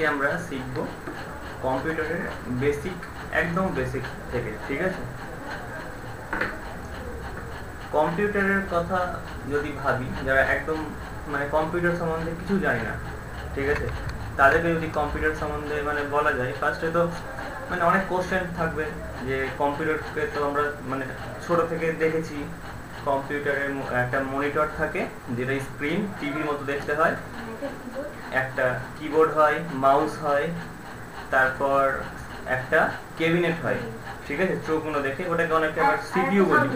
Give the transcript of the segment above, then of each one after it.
আজকে আমরা শিখব কম্পিউটারের বেসিক, একদম বেসিক থেকে। ঠিক আছে, কম্পিউটারের কথা যদি ভাবি, যারা একদম মানে কম্পিউটার সম্বন্ধে কিছু জানি না, ঠিক আছে, তাদেরকে যদি কম্পিউটার সম্বন্ধে মানে বলা যায়, ফার্স্টে তো মানে অনেক কোশ্চেন থাকবে যে কম্পিউটারকে তো আমরা মানে ছোট থেকে দেখেছি, কম্পিউটারের একটা মনিটর থাকে যেটা স্ক্রিন টিভির মতো দেখতে হয়, একটা কিবোর্ড হয়, মাউস হয়, তারপর একটা ক্যাবিনেট হয়, ঠিক আছে, চোখগুলো দেখে, ওটাকে অনেকে আবার সিপিইউ বলি।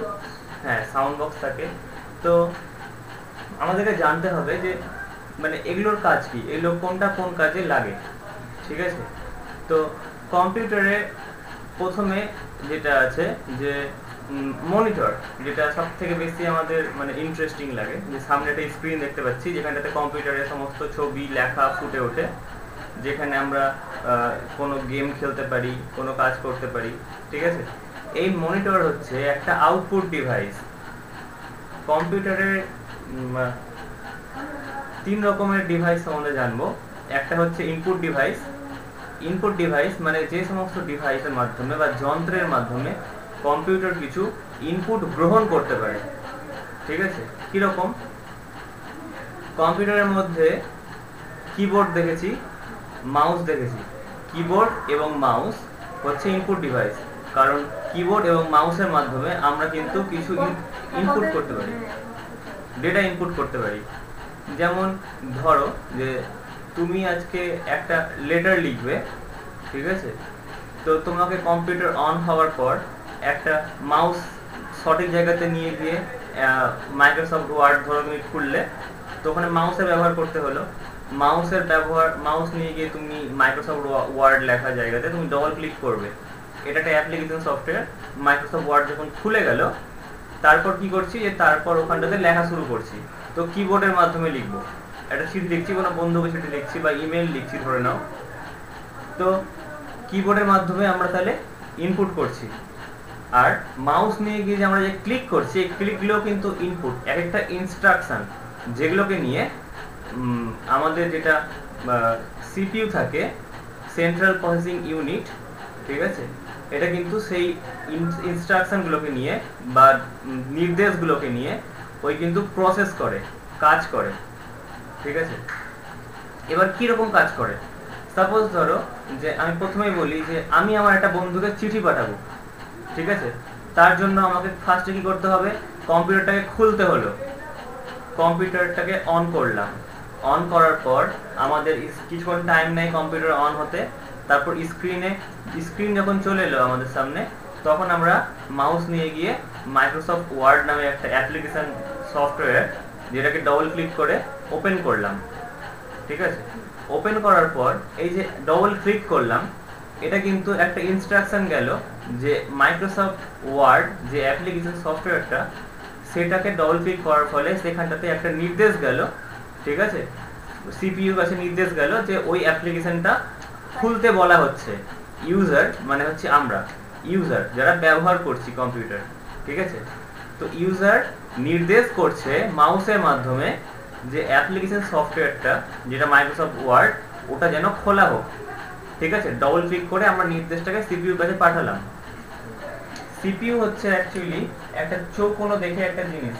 হ্যাঁ, সাউন্ড বক্স থাকে। তো আমাদেরকে জানতে হবে যে মানে এগুলোর কাজ কি, এগুলো কোনটা কোন কাজে লাগে। ঠিক আছে, তো কম্পিউটারে প্রথমে যেটা আছে যে মনিটর, যেটা সব থেকে বেশি আমাদের মানে ইন্টারেস্টিং লাগে, যে সামনে একটা স্ক্রিন দেখতে পাচ্ছি যেখানটাতে কম্পিউটারের সমস্ত ছবি লেখা ফুটে ওঠে, যেখানে আমরা কোনো গেম খেলতে পারি, কোনো কাজ করতে পারি। ঠিক আছে, এই মনিটর হচ্ছে একটা আউটপুট ডিভাইস। কম্পিউটারের 3 রকমের ডিভাইস সম্বন্ধে জানবো। একটা হচ্ছে ইনপুট ডিভাইস। ইনপুট ডিভাইস মানে যে সমস্ত ডিভাইসের মাধ্যমে বা যন্ত্রের মাধ্যমে কম্পিউটার কিছু ইনপুট গ্রহণ করতে পারে। ঠিক আছে, কিরকম? কম্পিউটারের মধ্যে কিবোর্ড দেখেছি, মাউস দেখেছি। কিবোর্ড এবং মাউস হচ্ছে ইনপুট ডিভাইস, কারণ কিবোর্ড এবং মাউসের মাধ্যমে আমরা কিন্তু কিছু ইনপুট করতে পারি, ডেটা ইনপুট করতে পারি। যেমন ধরো যে তুমি আজকে একটা লেটার লিখবে, ঠিক আছে, তো তোমাকে কম্পিউটার অন হওয়ার পর একটা মাউস সঠিক জায়গাতে নিয়ে গিয়ে মাইক্রোসফট ওয়ার্ড ধরো তুমি খুললে, তো ওখানে মাউসের ব্যবহার করতে হলো। মাউস নিয়ে গিয়ে তুমি মাইক্রোসফট ওয়ার্ড লেখা জায়গাতে তুমি ডবল ক্লিক করবে। এটা একটা অ্যাপ্লিকেশন সফটওয়্যার। মাইক্রোসফট ওয়ার্ড যখন খুলে গেল, তারপর কি করছি, যে তারপর ওখানটাতে লেখা শুরু করছি। তো কিবোর্ডের মাধ্যমে লিখবো, একটা চিঠি লিখছি, কোনো বন্ধুকে চিঠি লিখছি বা ইমেল লিখছি ধরে নাও, তো কিবোর্ডের মাধ্যমে আমরা তাহলে ইনপুট করছি। আর মাউস নিয়ে গিয়ে যে আমরা যে ক্লিক করছি, এই ক্লিকগুলোও কিন্তু ইনপুট, এক একটা ইনস্ট্রাকশন, যেগুলোকে নিয়ে আমাদের যেটা সিপিইউ থাকে, সেন্ট্রাল প্রসেসিং ইউনিট, ঠিক আছে, এটা কিন্তু সেই ইনস্ট্রাকশনগুলোকে নিয়ে বা নির্দেশগুলোকে নিয়ে ওই কিন্তু প্রসেস করে, কাজ করে। ঠিক আছে, এবার কিরকম কাজ করে? সাপোজ ধরো যে আমি প্রথমেই বলি যে আমি আমার একটা বন্ধুকে চিঠি পাঠাবো। ঠিক আছে, তার জন্য আমাকে ফার্স্টে কি করতে হবে, কম্পিউটারটাকে খুলতে হলো। কম্পিউটারটাকে অন করলাম। অন করার পর আমাদের কিছুক্ষণ টাইম নেই কম্পিউটার অন হতে, তারপর স্ক্রিন যখন চলে এলো আমাদের সামনে, তখন আমরা মাউস নিয়ে গিয়ে মাইক্রোসফট ওয়ার্ড নামে একটা অ্যাপ্লিকেশন সফটওয়্যার, যেটাকে ডবল ক্লিক করে ওপেন করলাম। ঠিক আছে, ওপেন করার পর এই যে ডবল ক্লিক করলাম, এটা কিন্তু একটা ইনস্ট্রাকশন গেল যে মাইক্রোসফট ওয়ার্ড যে অ্যাপ্লিকেশন সফটওয়্যারটা, সেটাকে ডবল ক্লিক করার ফলে সেখানটাতে একটা নির্দেশ গেল। ঠিক আছে, সিপিইউ কাছে নির্দেশ গেল যে ওই অ্যাপ্লিকেশনটা খুলতে বলা হচ্ছে। ইউজার মানে হচ্ছে আমরা, ইউজার যারা ব্যবহার করছি কম্পিউটার। ঠিক আছে, তো ইউজার নির্দেশ করছে মাউসের মাধ্যমে যে অ্যাপ্লিকেশন সফটওয়্যারটা যেটা মাইক্রোসফট ওয়ার্ড, ওটা যেন খোলা হোক। ঠিক আছে, ডবল ক্লিক করে আমরা নির্দেশটাকে সিপিইউ কাছে পাঠালাম। সিপিইউ হচ্ছে অ্যাকচুয়ালি একটা চৌকোনো দেখে একটা জিনিস।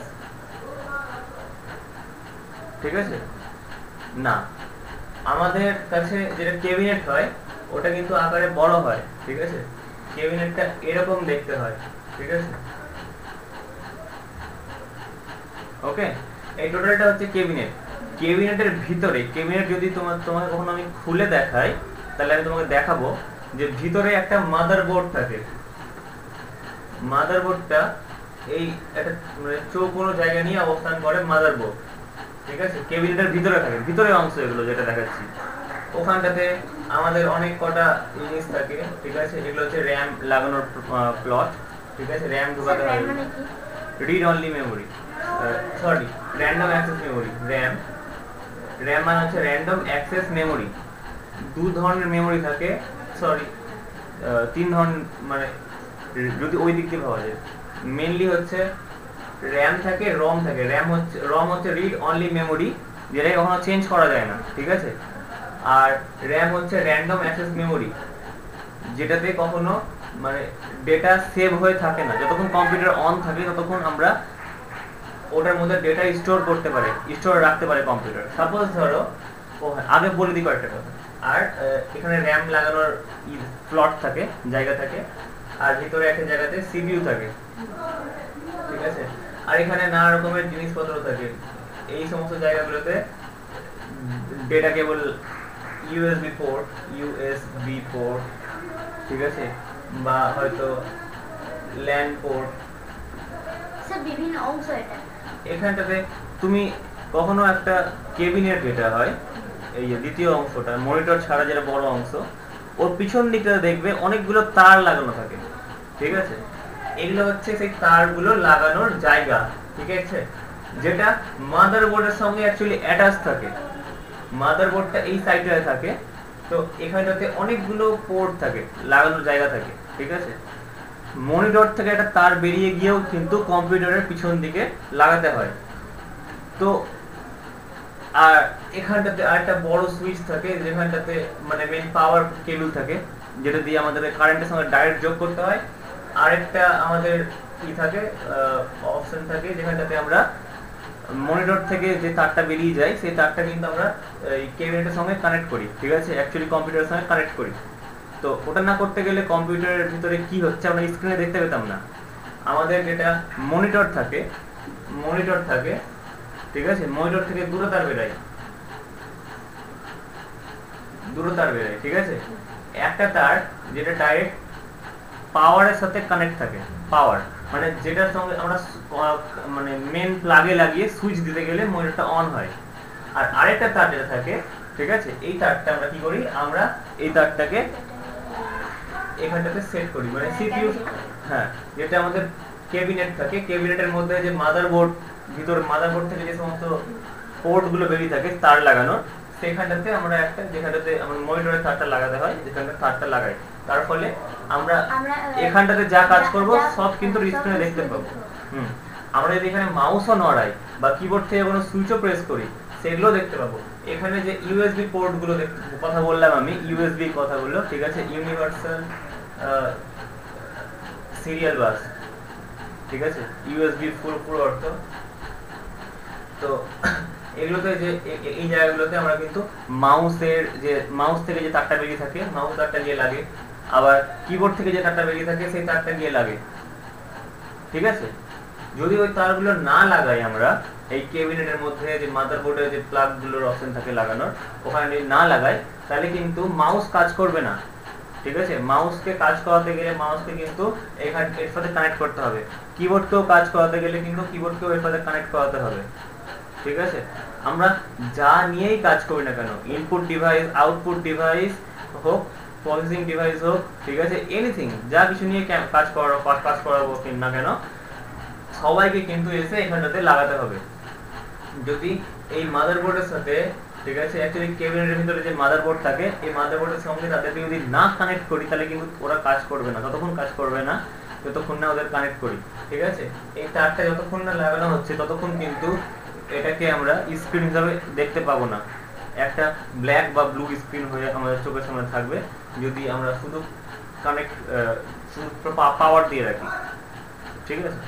ঠিক আছে, না, আমাদের কাছে যেটা ক্যাবিনেট হয় ওটা কিন্তু আকারে বড় হয়। ঠিক আছে, ক্যাবিনেটটা এরকম দেখতে হয়। ঠিক আছে, ওকে, এই টোটালটা হচ্ছে ক্যাবিনেট। ক্যাবিনেটের ভিতরে, ক্যাবিনেট যদি তোমাকে কখনো আমি খুলে দেখাই, তাহলে আমি তোমাকে দেখাবো যে ভিতরে একটা মাদারবোর্ড থাকে। মাদারবোর্ডটা এই একটা মানে চৌকোনো জায়গা নিয়ে অবস্থান করে মাদারবোর্ড। ঠিক আছে, ক্যাবিনেটের ভিতরে থাকে, ভিতরে অংশ এগুলো যেটা দেখাচ্ছি। ওখানটাতে আমাদের অনেক কটা জিনিস থাকে। ঠিক আছে, এগুলো হচ্ছে র্যাম লাগানোর প্লট। ঠিক আছে, র্যাম ঢোকাতে হয়, read only memory, sorry, random access memory. RAM মানে হচ্ছে র্যান্ডম অ্যাক্সেস মেমোরি। 2 ধরনের মেমোরি থাকে, সরি 3 ধরনের, মানে যদি ওই দিক দিয়ে ভাবা যায়, মেনলি হচ্ছে র্যাম থাকে, রম থাকে। রম হচ্ছে রিড অনলি মেমোরি, যেটা কখনো চেঞ্জ করা যায় না। ঠিক আছে, আর র্যাম হচ্ছে র্যান্ডম অ্যাক্সেস মেমোরি, যেটাতে কখনো মানে ডেটা সেভ হয়ে থাকে না। যতক্ষণ কম্পিউটার অন থাকে ততক্ষণ আমরা ওটার মধ্যে ডেটা স্টোর করতে পারে, স্টোর রাখতে পারে কম্পিউটার। সাপোজ ধরো, আগে বলে দিই কয়েকটা কথা। আর এখানে র্যাম লাগানোর স্লট থাকে, জায়গা থাকে, আর ভিতরে একটা জায়গাতে সিপিইউ থাকে, ঠিক আছে। আর এখানে নানা রকমের জিনিসপত্র থাকে। এই সমস্ত জায়গাগুলোতে ডেটা কেবল ইউএসবি পোর্ট, ঠিক আছে, বা হয়তো ল্যান্ড পোর্ট, স্যার বিভিন্ন অংশ এটা। এখানটাতে তুমি কখনো একটা কেবিনেট যেটা হয়, এই যে দ্বিতীয় অংশটা মনিটর ছাড়া যেটা বড় অংশ, ওর পিছন দিকটা দেখবে অনেকগুলো তার লাগানো থাকে, ঠিক আছে। এগুলো হচ্ছে সেই তারগুলো লাগানোর জায়গা, ঠিক আছে, যেটা মাদারবোর্ডের সঙ্গে অ্যাকচুয়ালি অ্যাটাচ থাকে। মাদারবোর্ডটা এই সাইডে থাকে, তো এখানটাতে অনেকগুলো পোর্ট থাকে, লাগানোর জায়গা থাকে, ঠিক আছে। মনিটর থেকে একটা তার বেরিয়ে গিয়েও কিন্তু কম্পিউটারের পিছন দিকে লাগাতে হয়। তো আর এখানটাতে আরেকটা বড় সুইচ থাকে, যেখানটাতে মানে মেইন পাওয়ার কেবল থাকে, যেটা দিয়ে আমাদের কারেন্টের সঙ্গে ডাইরেক্ট যোগ করতে হয়। আরেকটা আমাদের কি থাকে, অপশন থাকে, যেখানটাতে আমরা মনিটর থেকে যে তারটা বেরিয়ে যায় সেই তারটা কিন্তু আমরা এই কেবিনেটের সঙ্গে কানেক্ট করি, ঠিক আছে, অ্যাকচুয়ালি কম্পিউটারের সঙ্গে কানেক্ট করি। তো ওটা না করতে গেলে কম্পিউটারের ভিতরে কি হচ্ছে আমরা স্ক্রিনে দেখতে পেতাম না। আমাদের যেটা মনিটর থাকে, ঠিক আছে, মনিটর থেকে দূরে তার বেরায়, ঠিক আছে। একটা তার যেটা ডাইরেক্ট পাওয়ারের সাথে কানেক্ট থাকে, পাওয়ার মানে যেটার সঙ্গে আমরা মানে মেন প্লাগে লাগিয়ে সুইচ দিতে গেলে মনিটরটা অন হয়। আর আরেকটা তার যেটা থাকে, ঠিক আছে, এই তারটা আমরা কি করি, আমরা এই তারটাকে এখানটাতে সেট করি, মানে সিপিইউ, হ্যাঁ, যেটা আমাদের ক্যাবিনেট থাকে, ক্যাবিনেটের মধ্যে যে মাদারবোর্ড, ভিতর মাদারবোর্ড থেকে যে সমস্ত পোর্ট গুলো বেরিয়ে থাকে তার লাগানো, সেখানটাতে আমরা একটা, যেখানটাতে আমরা মনিটরের তারটা লাগাতে হয়, যেখানটা তারটা লাগাই, তার ফলে আমরা এখানটাতে যা কাজ করব সব কিন্তু স্ক্রিনে দেখতে পাবো। আমরা যদি এখানে মাউসও নড়াই বা কিবোর্ড থেকে কোনো সুইচও প্রেস করি, সেগুলো দেখতে পাবো। এখানে যে ইউএসবি পোর্ট গুলো কথা বললাম আমি, ইউএসবি কথাগুলো, ঠিক আছে, ইউনিভার্সাল সিরিয়াল বাস, ঠিক আছে, ইউএসবি পুরো অর্থ। তো এগুলোতে যে এই জায়গাগুলোতে আমরা কিন্তু মাউস থেকে যে তারটা বেরিয়ে থাকে, মাউস তারটা গিয়ে লাগে, আবার কিবোর্ড থেকে যে তারটা বেরিয়ে থাকে সেই তারটা গিয়ে লাগে, ঠিক আছে। যদি ওই তারগুলো না লাগাই আমরা এই ক্যাবিনেটের মধ্যে, যে মাদারবোর্ডের যে প্লাগ গুলোর অপশন থাকে লাগানোর, ওখানে যদি না লাগাই তাহলে কিন্তু মাউস কাজ করবে না, ঠিক আছে। মাউসকে কাজ করাতে গেলে মাউসকে কিন্তু এখানে এর সাথে কানেক্ট করতে হবে, কিবোর্ডকেও কাজ করাতে গেলে কিন্তু কিবোর্ডকেও এর সাথে কানেক্ট করাতে হবে, ঠিক আছে। আমরা যা নিয়েই কাজ করি না কেন, ইনপুট ডিভাইস, আউটপুট ডিভাইস হোক, প্রসেসিং ডিভাইস হোক, ঠিক আছে, এনিথিং, যা কিছু নিয়ে কাজ করাবো না কেন, সবাইকে কিন্তু এসে এখানটাতে লাগাতে হবে। যদি এই মাদারবোর্ডের সাথে, ঠিক আছে, অ্যাকচুয়ালি ক্যাবিনেটের ভিতরে যে মাদারবোর্ড থাকে, এই মাদারবোর্ডের সঙ্গে তাদেরকে যদি না কানেক্ট করি তাহলে কিন্তু ওরা কাজ করবে না, ততক্ষণ কাজ করবে না যতক্ষণ না ওদের কানেক্ট করি, ঠিক আছে। এই তারটা যতক্ষণ না লাগানো হচ্ছে ততক্ষণ কিন্তু এটাকে আমরা স্ক্রিন হিসাবে দেখতে পাবো না, একটা ব্ল্যাক বা ব্লু স্ক্রিন হয়ে আমাদের চোখের সামনে থাকবে যদি আমরা শুধু কানেক্ট, শুধু পাওয়ার দিয়ে রাখি, ঠিক আছে।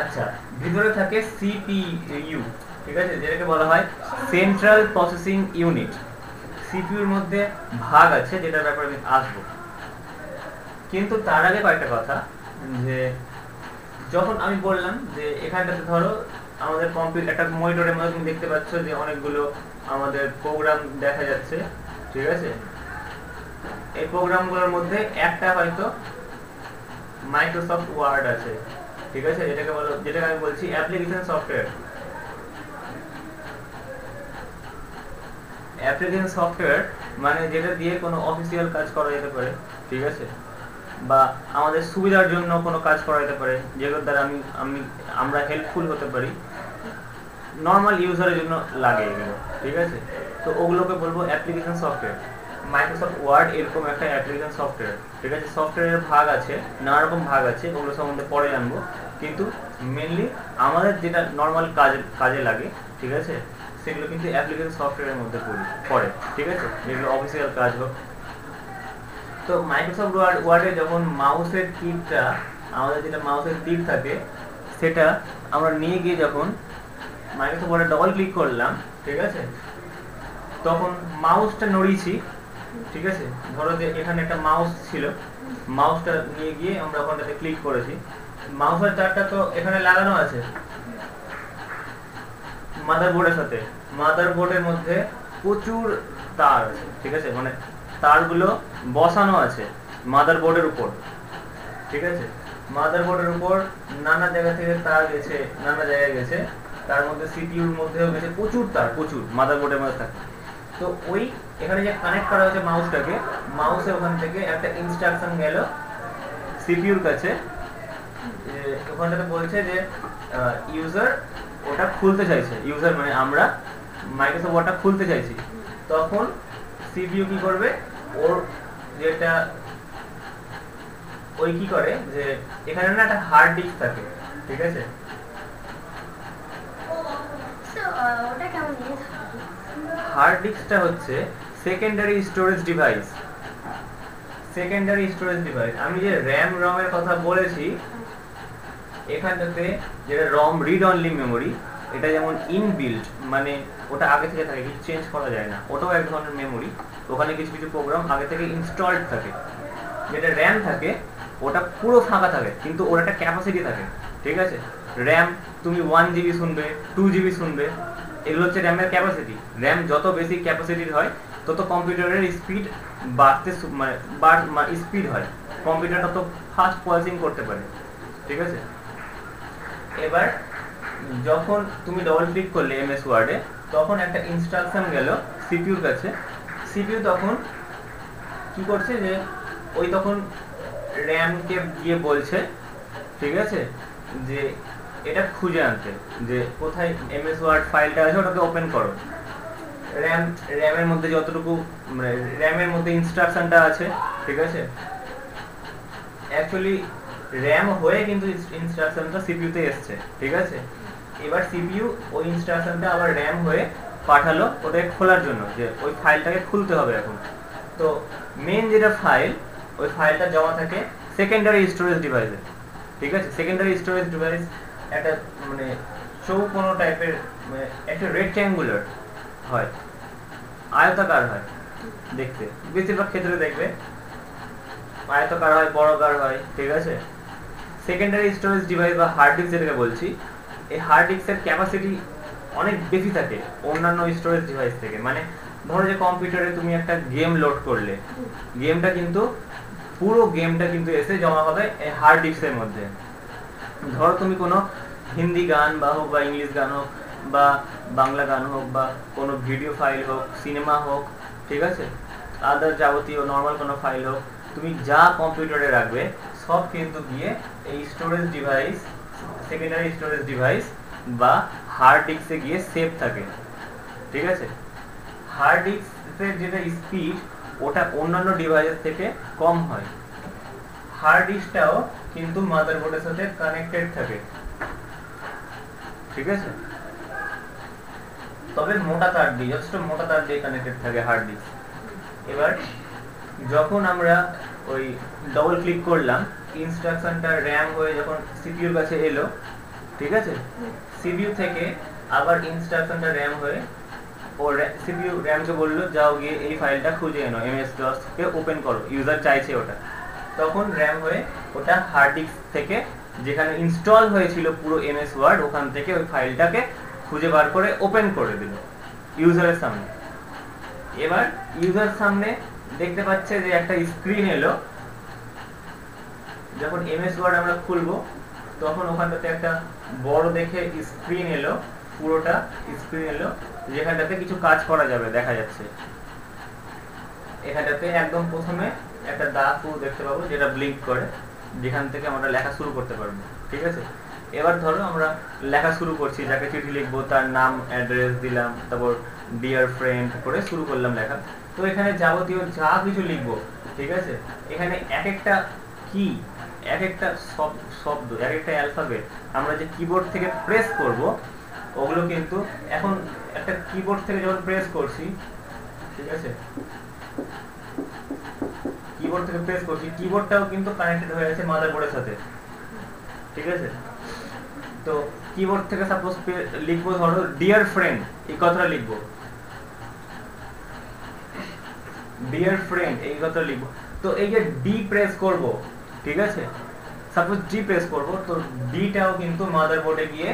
আচ্ছা, ভিতরে থাকে সিপিইউ, ঠিক আছে, যেটাকে বলা হয় সেন্ট্রাল প্রসেসিং ইউনিট। সিপিইউর মধ্যে ভাগ আছে, যেটার ব্যাপারে আমি আসবো, কিন্তু তার আগে কয়েকটা কথা। যে যখন আমি বললাম যে এখানটাতে ধরো আমাদের কম্পিউটার, একটা মনিটরের মধ্যে তুমি দেখতে পাচ্ছ যে অনেকগুলো আমাদের প্রোগ্রাম দেখা যাচ্ছে, ঠিক আছে। এই প্রোগ্রামগুলোর মধ্যে একটা হয়তো মাইক্রোসফট ওয়ার্ড আছে, ঠিক আছে, যেটাকে আমি বলছি অ্যাপ্লিকেশন সফটওয়্যার। অ্যাপ্লিকেশন সফটওয়্যার মানে যেটা দিয়ে কোনো অফিসিয়াল কাজ করা যেতে পারে, ঠিক আছে, বা আমাদের সুবিধার জন্য কোনো কাজ করা যেতে পারে, যেগুলোর দ্বারা আমরা হেল্পফুল হতে পারি, নর্মাল ইউজারের জন্য লাগে এগুলো, ঠিক আছে। তো ওগুলোকে বলবো অ্যাপ্লিকেশন সফটওয়্যার। মাইক্রোসফট ওয়ার্ড এরকম একটা অ্যাপ্লিকেশন সফটওয়্যার, ঠিক আছে। সফটওয়্যারের ভাগ আছে, নানা রকম ভাগ আছে, ওগুলো সম্বন্ধে পরে জানবো, কিন্তু মেনলি আমাদের যেটা নর্মাল কাজে লাগে, ঠিক আছে, সেগুলো কিন্তু অ্যাপ্লিকেশন সফটওয়্যারের মধ্যে পড়ে, ঠিক আছে, যেগুলো অফিসিয়াল কাজ হোক। তো মাইক্রোসফট ওয়ার্ডে যখন মাউসের তীরটা, আমাদের যেটা মাউসের তীর থাকে সেটা আমরা নিয়ে গিয়ে যখন মাইক্রোসফট ওয়ার্ডে ডবল ক্লিক করলাম, ঠিক আছে, তখন মাউসটা নড়িয়েছি, ঠিক আছে, ধরো যে এখানে একটা মাউস ছিল, মাউসটা নিয়ে গিয়ে আমরা ওখানটাতে ক্লিক করেছি, মাউসের তারটা তো এখানে লাগানো আছে মাদারবোর্ডের সাথে, মাদারবোর্ডের মধ্যে প্রচুর তার আছে, ঠিক আছে, মানে তারগুলো বসানো আছে মাদারবোর্ডের উপর, ঠিক আছে, মাদারবোর্ডের উপর নানা জায়গা থেকে তার গেছে, নানা জায়গায় গেছে, তার মধ্যে সিপিইউর মধ্যেও গেছে প্রচুর তার, প্রচুর মাদারবোর্ডের মধ্যে থাকে। তো ওই এখানে যে কানেক্ট করা হয়েছে মাউসটাকে, মাউসে ওখান থেকে একটা ইনস্ট্রাকশন গেল সিপিইউর কাছে, ওখানটাতে বলছে যে ইউজার ওটা খুলতে চাইছে, ইউজার মানে আমরা মাইক্রোসফট ওয়ার্ডটা খুলতে চাইছি, তখন সিপিইউ কি করবে, ওর যেটা ওই কি করে যে এখানে না একটা হার্ড ডিস্ক থাকে, ঠিক আছে, ওটা কেমন জিনিস? হার্ড ডিস্কটা হচ্ছে secondary storage device. Secondary storage device, আমি যে র্যাম রমের কথা বলেছি, এখানটাতে যেটা রম রিড অনলি মেমোরি, এটা যেমন ইনবিল্ট, মানে ওটা আগে থেকে থাকে, কিছু চেঞ্জ করা যায় না, ওটাও এক ধরনের মেমোরি, ওখানে কিছু কিছু প্রোগ্রাম আগে থেকে ইনস্টলড থাকে। যেটা র্যাম থাকে ওটা পুরো ফাঁকা থাকে, কিন্তু ওর একটা ক্যাপাসিটি থাকে, ঠিক আছে, র্যাম তুমি 1 জিবি শুনবে, 2 জিবি শুনবে, এগুলো হচ্ছে র্যামের ক্যাপাসিটি। র্যাম যত বেশি ক্যাপাসিটির হয় তত কম্পিউটারের স্পিড বাড়তে, মানে স্পিড হয়, কম্পিউটারটা তো ফাস্ট প্রসেসিং করতে পারে, ঠিক আছে। এবার যখন তুমি ডবল ক্লিক করলে এমএস ওয়ার্ডে, তখন একটা ইনস্ট্রাকশন গেল সিপিইউর কাছে, সিপিইউ তখন কি করছে যে ওই তখন র্যামকে গিয়ে বলছে, ঠিক আছে, যে এটা খুঁজে আনতে, যে কোথায় এমএস ওয়ার্ড ফাইলটা আছে ওটাকে ওপেন করো। র্যামের মধ্যে যতটুকু, মানে র্যামের মধ্যে ইনস্ট্রাকশনটা আছে, ঠিক আছে, অ্যাকচুয়ালি র্যাম হয়ে কিন্তু ইনস্ট্রাকশনটা সিপিইউতে এসছে, ঠিক আছে। এবার সিপিইউ ওই ইনস্ট্রাকশনটা আবার র্যাম হয়ে পাঠালো ওটাকে খোলার জন্য, যে ওই ফাইলটাকে খুলতে হবে এখন। তো মেন যেটা ফাইল, ওই ফাইলটা জমা থাকে সেকেন্ডারি স্টোরেজ ডিভাইসে, ঠিক আছে। সেকেন্ডারি স্টোরেজ ডিভাইস একটা মানে চৌকোনো টাইপের, মানে একটা রেক্ট্যাঙ্গুলার হয়, আয়তাকার হয় দেখতে, বেশিরভাগ ক্ষেত্রে দেখবে আয়তাকার হয়, বর্গাকার হয়, ঠিক আছে। সেকেন্ডারি স্টোরেজ ডিভাইস বা হার্ড ডিস্ক যেটাকে বলছি, এই হার্ড ডিস্কের ক্যাপাসিটি অনেক বেশি থাকে অন্যান্য স্টোরেজ ডিভাইস থেকে। মানে ধরো যে কম্পিউটারে তুমি একটা গেম লোড করলে, গেমটা কিন্তু পুরো গেমটা কিন্তু এসে জমা হবে এই হার্ড ডিস্কের মধ্যে। ধরো তুমি কোনো হিন্দি গান বা হোক, বা ইংলিশ গান হোক, বা বাংলা গান হোক, বা কোনো ভিডিও ফাইল হোক, সিনেমা হোক, ঠিক আছে, আদার যাবতীয় নর্মাল কোনো ফাইল হোক, তুমি যা কম্পিউটারে রাখবে সব কিন্তু গিয়ে এই storage device, secondary storage device বা হার্ড ডিস্কে গিয়ে সেভ থাকে, ঠিক আছে। হার্ড ডিস্কের যেটা স্পিড ওটা অন্যান্য ডিভাইসের থেকে কম হয়। হার্ড ডিস্কটাও কিন্তু মাদারবোর্ডের সাথে কানেক্টেড থাকে, ঠিক আছে, তবে মোটা তার দিয়ে, যথেষ্ট মোটা তার দিয়ে কানেক্টেড থাকে হার্ড ডিস্ক। এবার যখন আমরা ওই ডবল ক্লিক করলাম, ইনস্ট্রাকশনটা র্যাম হয়ে যখন সিপিইউর কাছে এলো, ঠিক আছে, সিপিইউ থেকে আবার ইনস্ট্রাকশনটা র্যাম হয়ে ও সিপিইউ র্যামকে বললো যাও গিয়ে এই ফাইলটা খুঁজে এনো, MS-DOS কে ওপেন করো, ইউজার চাইছে ওটা, তখন র্যাম হয়ে ওটা হার্ড ডিস্ক থেকে যেখানে ইনস্টল হয়েছিল পুরো এমএস ওয়ার্ড, ওখান থেকে ওই ফাইলটাকে খুঁজে বার করে ওপেন করে দিল ইউজারের সামনে। এবার ইউজার সামনে দেখতে পাচ্ছে যে একটা স্ক্রিন এলো, যখন এমএস ওয়ার্ড আমরা খুলবো তখন ওখানটাতে একটা বড় দেখে স্ক্রিন এলো, পুরোটা স্ক্রিন এলো, যেখানটাতে কিছু কাজ করা যাবে দেখা যাচ্ছে। এখানটাতে একদম প্রথমে একটা দাগ দেখতে পাবো যেটা ব্লিঙ্ক করে, যেখান থেকে আমরা লেখা শুরু করতে পারবো, ঠিক আছে। এবার ধরো আমরা লেখা শুরু করছি, যাকে চিঠি লিখবো তার নাম অ্যাড্রেস দিলাম, তারপর ডিয়ার ফ্রেন্ড করে শুরু করলাম লেখা। তো এখানে যাবতীয় যা কিছু লিখবো, ঠিক আছে, এখানে এক একটা কি, এক একটা শব্দ, এক একটা অ্যালফাবেট আমরা যে কিবোর্ড থেকে প্রেস করব, ওগুলো কিন্তু এখন একটা কিবোর্ড থেকে যখন প্রেস করছি, ঠিক আছে, কিবোর্ড থেকে প্রেস করছি, কিবোর্ডটাও কিন্তু কানেক্টেড হয়ে আছে মাদারবোর্ডের সাথে, ঠিক আছে। তো কিবোর্ড থেকে সাপোজ লিখবো, ধরো ডিয়ার ফ্রেন্ড, এই কথাটা লিখবো, ডিয়ার ফ্রেন্ড এই কথাটা লিখবো। তো এই যে ডি প্রেস করব, ঠিক আছে, সাপোজ ডি প্রেস করব, তো ডিটাও কিন্তু মাদারবোর্ডে গিয়ে,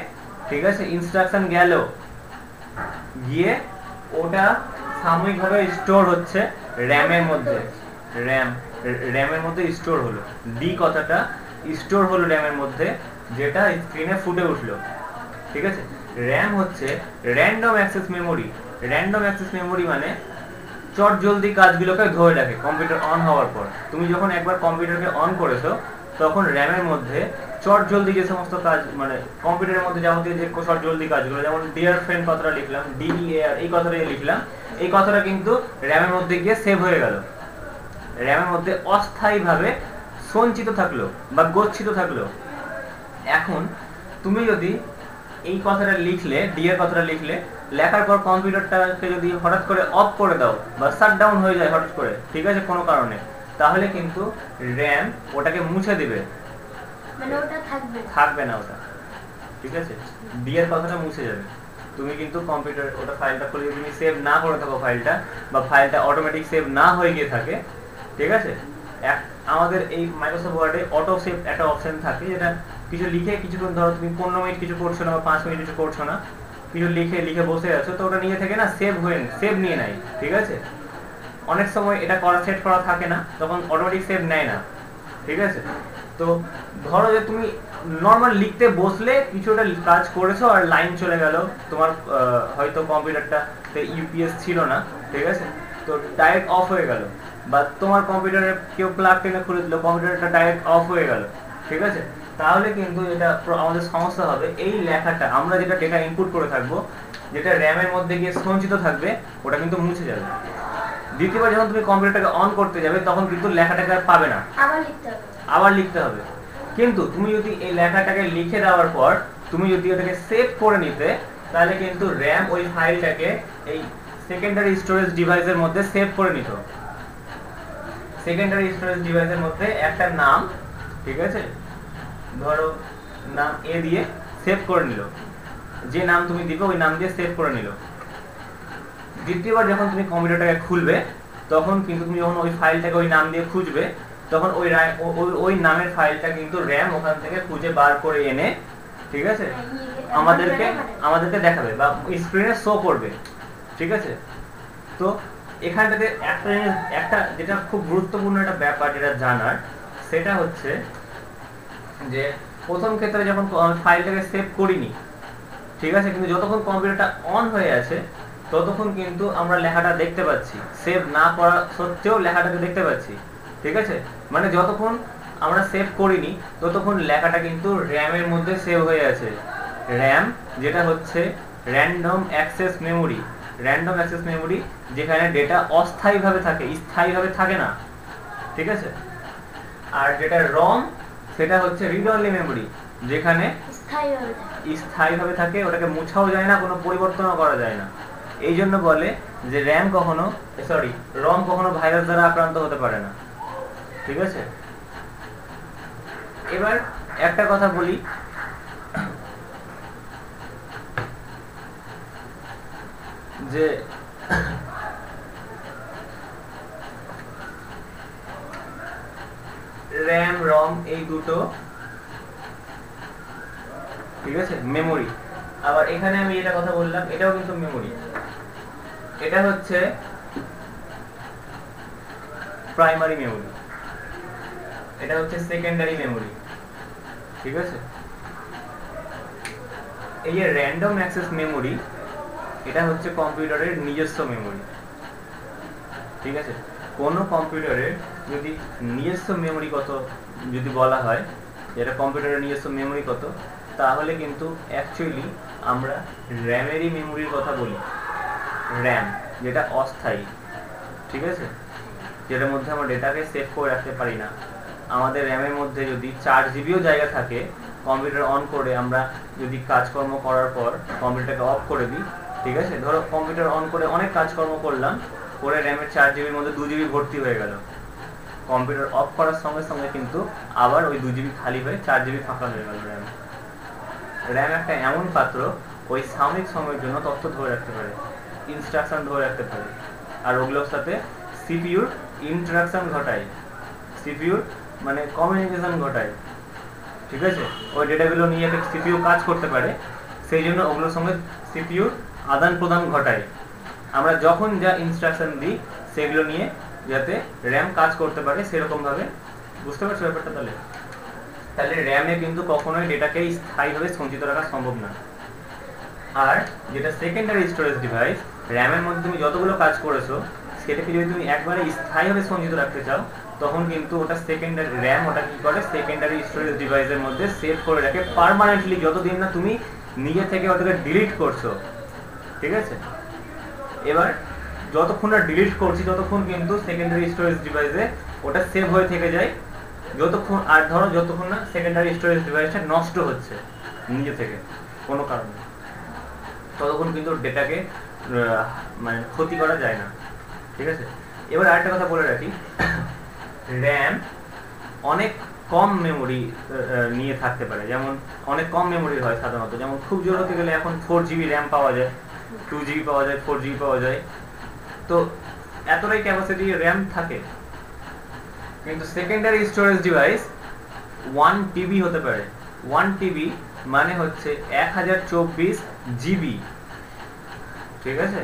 ঠিক আছে, ইনস্ট্রাকশন গেল, গিয়ে ওটা সাময়িকভাবে স্টোর হচ্ছে র্যামের মধ্যে, র্যামের মধ্যে স্টোর হলো, ডি কথাটা স্টোর হলো র্যামের মধ্যে, যেটা স্ক্রিনে ফুটে উঠলো, ঠিক আছে। র্যাম হচ্ছে random access memory. Random access memory মানে চট জলদি কাজগুলোকে ধরে রাখে কম্পিউটার অন হওয়ার পর। তুমি যখন একবার কম্পিউটারকে অন করেছো, তখন র্যামের মধ্যে চট জলদি যে সমস্ত কাজ, মানে কম্পিউটারের মধ্যে যাবতীয় যে চট জলদি কাজগুলো, যেমন ডিয়ার ফ্রেন্ড কথাটা লিখলাম, ডিইআর এই কথাটা লিখলাম, এই কথাটা কিন্তু র্যামের মধ্যে গিয়ে সেভ হয়ে গেল, র্যামের মধ্যে অস্থায়ীভাবে সঞ্চিত থাকলো বা গচ্ছিত থাকলো। এখন তুমি যদি এই কথাটা লিখলে, ডিয়ার কথাটা লিখলে, লেখার পর কম্পিউটারটাকে যদি হঠাৎ করে অফ করে দাও বা শাট ডাউন হয়ে যায় হঠাৎ করে, ঠিক আছে, কোনো কারণে, তাহলে কিন্তু র্যাম ওটাকে মুছে দিবে, মানে ওটা থাকবে না ওটা, ঠিক আছে, ডিয়ার কথাটা মুছে যাবে। তুমি কিন্তু কম্পিউটার ওটা ফাইলটা খুলে তুমি সেভ না করে থাকো ফাইলটা, বা ফাইলটা অটোমেটিক সেভ না হয়ে গিয়ে থাকে, ঠিক আছে। আমাদের এই মাইক্রোসফট ওয়ার্ডে অটো সেভ একটা অপশন থাকে, যেটা কিছু লিখে কিছুক্ষণ, ধরো তুমি 15 মিনিট কিছু করছো না বা 5 মিনিট কিছু করছো না, কিছু লিখে বসে আছো, তো ওটা নিজে থেকে না সেভ নিয়ে নেয়, ঠিক আছে। অনেক সময় এটা সেট করা থাকে না, তখন অটোমেটিক সেভ নেয় না, ঠিক আছে। তো ধরো যে তুমি নর্মাল লিখতে বসলে কিছুটা কাজ করেছো আর লাইন চলে গেল, তোমার হয়তো কম্পিউটারটাতে ইউপিএস ছিল না, ঠিক আছে, তো ডাইরেক্ট অফ হয়ে গেল, বা তোমার কম্পিউটারে কেউ প্লাগ টেনে খুলে দিল, কম্পিউটারটা ডাইরেক্ট অফ হয়ে গেল, ঠিক আছে, তাহলে কিন্তু এটা আমাদের সমস্যা হবে। এই লেখাটা আমরা যেটা ডেটা ইনপুট করে থাকবো, যেটা র্যামের মধ্যে গিয়ে সঞ্চিত থাকবে, ওটা কিন্তু মুছে যাবে। দ্বিতীয়বার যখন তুমি কম্পিউটারটাকে অন করতে যাবে, তখন কিন্তু লেখাটাকে আর পাবে না, আবার লিখতে হবে। কিন্তু তুমি যদি এই লেখাটাকে লিখে দেওয়ার পর তুমি যদি ওটাকে সেভ করে নিতে, তাহলে কিন্তু র্যাম ওই ফাইলটাকে এই সেকেন্ডারি স্টোরেজ ডিভাইসের মধ্যে সেভ করে নিত। সেকেন্ডারি স্টোরেজ ডিভাইসের মধ্যে একটা নাম, ঠিক আছে, ধরো নাম এ দিয়ে সেভ করে নিল, যে নাম তুমি দিবে ওই নাম দিয়ে সেভ করে নিল। দ্বিতীয়বার যখন তুমি কম্পিউটারটাকে খুলবে, তখন কিন্তু তুমি যখন ওই ফাইলটাকে ওই নাম দিয়ে খুঁজবে, তখন ওই নামের ফাইলটা কিন্তু র্যাম ওখান থেকে খুঁজে বার করে এনে, ঠিক আছে, আমাদেরকে দেখাবে বা স্ক্রিনে শো করবে, ঠিক আছে। তো এখানটাতে একটা যেটা খুব গুরুত্বপূর্ণ একটা ব্যাপার যেটা জানার, সেটা হচ্ছে যে প্রথম ক্ষেত্রে যখন ফাইলটাকে সেভ করিনি, ঠিক আছে, কিন্তু যতক্ষণ কম্পিউটারটা অন হয়ে আছে ততক্ষণ কিন্তু আমরা লেখাটা দেখতে পাচ্ছি, সেভ না করা সত্ত্বেও লেখাটাকে দেখতে পাচ্ছি, ঠিক আছে। মানে যতক্ষণ আমরা সেভ করিনি ততক্ষণ লেখাটা কিন্তু র্যামের মধ্যে সেভ হয়ে আছে। র্যাম যেটা হচ্ছে random access memory, random access memory, যেখানে ডেটা অস্থায়ীভাবে থাকে, স্থায়ীভাবে থাকে না, ঠিক আছে। আর যেটা রম, সেটা হচ্ছে রিড অনলি মেমোরি, যেখানে স্থায়ীভাবে থাকে, ওটাকে মুছাও যায় না, কোনো পরিবর্তনও করা যায় না। এই জন্য বলে যে রম কখনো ভাইরাস দ্বারা আক্রান্ত হতে পারে না, ঠিক আছে। এবার একটা কথা বলি, যে র্যাম রম এই দুটো, ঠিক আছে, মেমোরি। আবার এখানে আমি যেটা কথা বললাম এটাও কিন্তু মেমোরি, এটা হচ্ছে প্রাইমারি মেমোরি, এটা হচ্ছে সেকেন্ডারি মেমোরি, ঠিক আছে। এই যে র্যান্ডম অ্যাক্সেস মেমোরি, এটা হচ্ছে কম্পিউটারের নিজস্ব মেমোরি, ঠিক আছে। কোনো কম্পিউটারের যদি নিজস্ব মেমোরি কত যদি বলা হয়, যেটা কম্পিউটারের নিজস্ব মেমোরি কত, তাহলে কিন্তু অ্যাকচুয়ালি আমরা র্যামেরই মেমোরির কথা বলি। র্যাম যেটা অস্থায়ী, ঠিক আছে, যেটার মধ্যে আমরা ডেটাকে সেভ করে রাখতে পারি না। আমাদের র্যামের মধ্যে যদি 4 জিবিও জায়গা থাকে, কম্পিউটার অন করে আমরা যদি কাজকর্ম করার পর কম্পিউটারটাকে অফ করে দিই, ঠিক আছে, ধরো কম্পিউটার অন করে অনেক কাজকর্ম করলাম, করে র্যামের 4 জিবির মধ্যে 2 জিবি ভর্তি হয়ে গেল, কম্পিউটার অফ করার সঙ্গে সঙ্গে কিন্তু আবার ওই 2 জিবি খালি হয়ে 4 জিবি ফাঁকা হয়ে গেল। র্যাম একটা এমন পাত্র, ওই সাময়িক সময়ের জন্য তথ্য ধরে রাখতে পারে, ইনস্ট্রাকশন ধরে রাখতে পারে, আর ওগুলোর সাথে সিপিইউর ইন্টারাকশন ঘটায়, সিপিইউর মানে কমিউনিকেশন ঘটায়। ঠিক আছে, ওই ডেটাগুলো নিয়ে একটা সিপিইউ কাজ করতে পারে, সেই জন্য ওগুলোর সঙ্গে সিপিইউর আদান প্রদান ঘটায়। আমরা যখন যা ইনস্ট্রাকশন দিই সেগুলো নিয়ে যাতে র্যাম কাজ করতে পারে সেরকম ভাবে। বুঝতে পারছো ব্যাপারটা? তাহলে র্যামে কিন্তু কখনোই ডেটাকে স্থায়ীভাবে সঞ্চিত রাখা সম্ভব না। আর যেটা সেকেন্ডারি স্টোরেজ ডিভাইস, র্যামের মধ্যে তুমি যতগুলো কাজ করেছো সেটাকে যদি তুমি একবারে স্থায়ীভাবে সঞ্চিত রাখতে চাও, তখন কিন্তু ওটা সেকেন্ডারি র্যাম ওটা কি করে, সেকেন্ডারি স্টোরেজ ডিভাইসের মধ্যে সেভ করে রাখে পার্মানেন্টলি, যতদিন না তুমি নিজে থেকে ওটাকে ডিলিট করছো। ঠিক আছে, এবার যতক্ষণ না ডিলিট করছি ততক্ষণ কিন্তু সেকেন্ডারি স্টোরেজ ডিভাইসে ওটা সেভ হয়ে থেকে যায়, যতক্ষণ আর ধরো যতক্ষণ না সেকেন্ডারি স্টোরেজ ডিভাইসটা নষ্ট হচ্ছে নিজে থেকে কোনো কারণে, ততক্ষণ কিন্তু ডেটাকে মানে ক্ষতি করা যায় না। ঠিক আছে, এবার আরেকটা কথা বলে রাখি, র্যাম অনেক কম মেমোরি নিয়ে থাকতে পারে, যেমন অনেক কম মেমোরি হয় সাধারণত, যেমন খুব জোর হতে গেলে এখন 4 জিবি র্যাম পাওয়া যায়, 2 জিবি পাওয়া যায়, 4 জিবি পাওয়া যায়, তো এতটাই ক্যাপাসিটি র্যাম থাকে। কিন্তু সেকেন্ডারি স্টোরেজ ডিভাইস 1 টিবি হতে পারে। 1 টিবি মানে হচ্ছে 1024 জিবি। ঠিক আছে,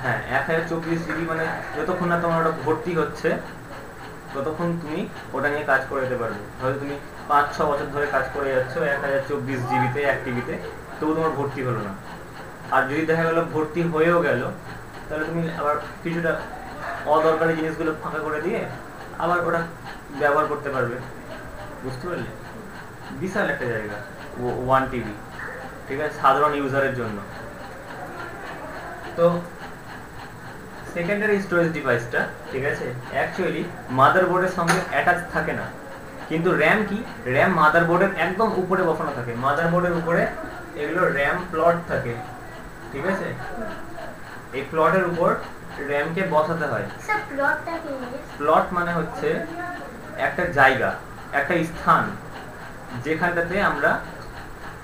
হ্যাঁ 1024 জিবি মানে যতক্ষণ না তোমার ওটা ভর্তি হচ্ছে ততক্ষণ তুমি ওটা নিয়ে কাজ করে যেতে পারবে। হয়তো তুমি 5-6 বছর ধরে কাজ করে যাচ্ছ 1024 জিবিতে 1 টিবিতে, তবু তোমার ভর্তি হলো না। আর যদি দেখা গেল ভর্তি হয়েও গেল, তাহলে তুমি আবার কিছুটা অদরকারি জিনিসগুলো ফাঁকা করে দিয়ে আবার ওটা ব্যবহার করতে পারবে। বুঝতে পারলে? বিশাল একটা জায়গা 1 টিবি। ঠিক আছে, সাধারণ ইউজারের জন্য। তো সেকেন্ডারি স্টোরেজ ডিভাইসটা ঠিক আছে অ্যাকচুয়ালি মাদারবোর্ডের সঙ্গে অ্যাটাচ থাকে না, কিন্তু র্যাম কি, র্যাম মাদারবোর্ডের একদম উপরে বসানো থাকে, মাদারবোর্ডের উপরে এগুলো র্যাম প্লট থাকে। ঠিক আছে, এই প্লটের উপর র্যামকে বসাতে হয়। প্লট মানে হচ্ছে একটা জায়গা, একটা স্থান যেখানটাতে আমরা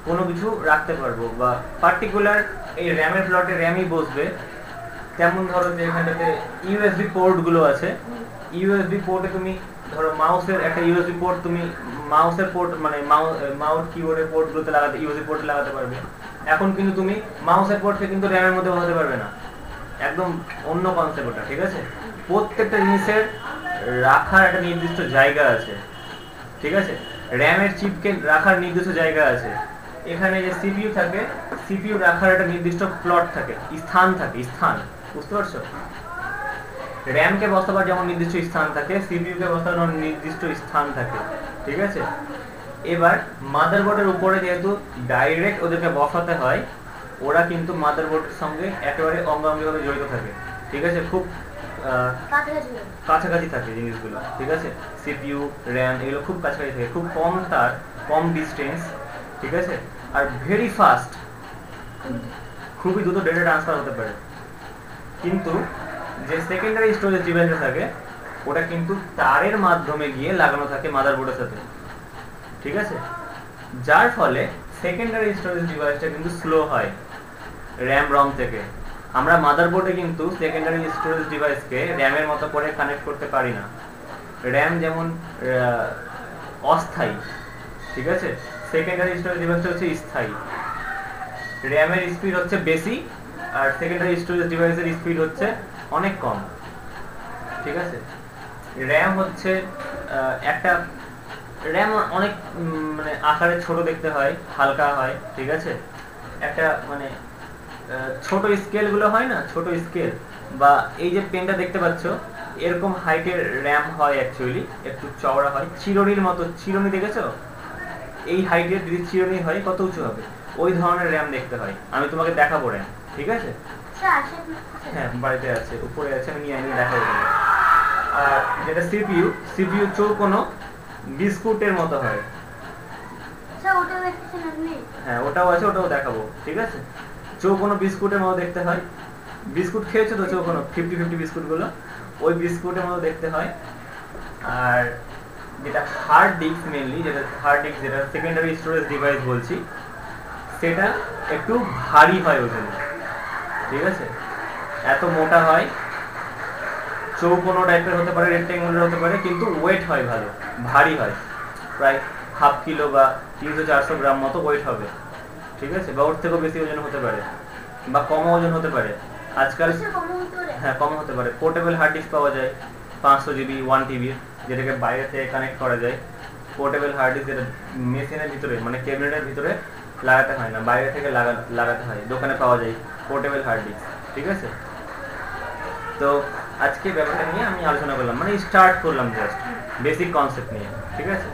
কোনো কিছু রাখতে পারবো, বা পার্টিকুলার এই র্যামের প্লটে র্যামই বসবে। তেমন ধরো যে এখানটাতে ইউএসবি পোর্ট গুলো আছে, ইউএসবি পোর্টে তুমি ধরো মাউসের একটা ইউএসবি পোর্ট, তুমি মাউসের পোর্ট মানে মাউস কিবোর্ডের পোর্ট গুলোতে লাগাতে, ইউএসবি পোর্টে লাগাতে পারবে। এখন কিন্তু তুমি মাউসের পোর্টকে কিন্তু র্যামের মধ্যে বসাতে পারবে না, একদম অন্য কনসেপ্ট ওটা। ঠিক আছে, প্রত্যেকটা জিনিসের রাখার একটা নির্দিষ্ট জায়গা আছে। ঠিক আছে, র্যামের চিপকে রাখার নির্দিষ্ট জায়গা আছে, এখানে যে সিপিইউ থাকে, সিপিইউ রাখার একটা নির্দিষ্ট প্লট থাকে, স্থান থাকে, স্থান। বুঝতে পারছো? র্যামকে বসাবার যেমন নির্দিষ্ট স্থান থাকে, সিপিইউ কে বসানোর নির্দিষ্ট স্থান থাকে। ঠিক আছে, এবার মাদারবোর্ডের উপরে যেহেতু ডাইরেক্ট ওদেরকে বসাতে হয়, ওরা কিন্তু মাদারবোর্ডের সঙ্গে একেবারে অঙ্গাঙ্গিভাবে জড়িত থাকে। ঠিক আছে, খুব কাছাকাছি থাকে জিনিসগুলো। ঠিক আছে, সিপিইউ র্যাম এগুলো খুব কাছাকাছি থাকে, খুব কম তার, কম ডিস্টেন্স। ঠিক আছে, আর ভেরি ফাস্ট, খুবই দ্রুত ডেটা ট্রান্সফার হতে পারে। কিন্তু যে সেকেন্ডারি স্টোরেজ ডিভাইসে থাকে ওটা কিন্তু তারের মাধ্যমে গিয়ে লাগানো থাকে মাদারবোর্ডের সাথে। ঠিক আছে, যার ফলে সেকেন্ডারি স্টোরেজ ডিভাইসটা কিন্তু স্লো হয় র্যাম রম থেকে। আমরা মাদারবোর্ডে কিন্তু সেকেন্ডারি স্টোরেজ ডিভাইসকে র্যামের মতো করে কানেক্ট করতে পারি না। র্যাম যেমন অস্থায়ী, ঠিক আছে, সেকেন্ডারি স্টোরেজ ডিভাইসটা হচ্ছে স্থায়ী। র্যামের স্পিড হচ্ছে বেশি, আর সেকেন্ডারি স্টোরেজ ডিভাইসের স্পিড হচ্ছে অনেক কম। ঠিক আছে, র্যাম হচ্ছে একটা র্যাম অনেক মানে আকারে ছোট দেখতে হয়, হালকা হয়। ঠিক আছে, একটা মানে ছোট স্কেল গুলো হয় না, ছোট স্কেল, বা এই যে পেনটা দেখতে পাচ্ছ এরকম হাইটের র্যাম হয়, অ্যাকচুয়ালি একটু চওড়া হয়, চিরুনির মতো। চিরুনি দেখেছো? এই হাইটের যদি চিরুনি হয় কত উঁচু হবে, ওই ধরনের র্যাম দেখতে হয়। আমি তোমাকে দেখাবো র্যাম। ঠিক আছে, হ্যাঁ বাড়িতে আছে, উপরে আছে, আমি নিয়ে এনে দেখাবো। আর যেটা সিপিইউ, সিপিইউ চৌকোনো বিস্কুটের মতো হয়। হ্যাঁ ওটাও আছে, ওটাও দেখাবো। ঠিক আছে, চৌকোনো বিস্কুটের মতো দেখতে হয়। বিস্কুট খেয়েছো তো চৌকোনো 50-50 বিস্কুটগুলো, ওই বিস্কুটের মতো দেখতে হয়। আর যেটা হার্ড ডিস্ক মেনলি, যেটা সেকেন্ডারি স্টোরেজ ডিভাইস বলছি, সেটা একটু ভারী হয় ওজনে, ঠিক আছে? এত মোটা হয়, চৌকোনো টাইপের হতে পারে, রেক্ট্যাঙ্গুলার হতে পারে, কিন্তু ওয়েট হয় ভালো, ভারী হয়, প্রায় হাফ কিলো বা 300-400 গ্রাম মতো ওয়েট হবে, ঠিক আছে? বা ওর থেকেও বেশি ওজন হতে পারে, বা কম ওজন হতে পারে। আজকাল হ্যাঁ, কম হতে পারে। পোর্টেবল হার্ড ডিস্ক পাওয়া যায় 500 জিবি 1 টিবি, যেটাকে বাইরে থেকে কানেক্ট করা যায়। পোর্টেবল হার্ড ডিস্ক যেটা মেশিনের ভিতরে, মানে ক্যাবিনেটের ভিতরে লাগাতে হয় না, বাইরে থেকে লাগাতে হয়, দোকানে পাওয়া যায় পোর্টেবল হার্ড ডিস্ক, ঠিক আছে? তো আজকে ব্যাপারটা নিয়ে আমি আলোচনা করলাম, মানে স্টার্ট করলাম জাস্ট বেসিক কনসেপ্ট নিয়ে, ঠিক আছে?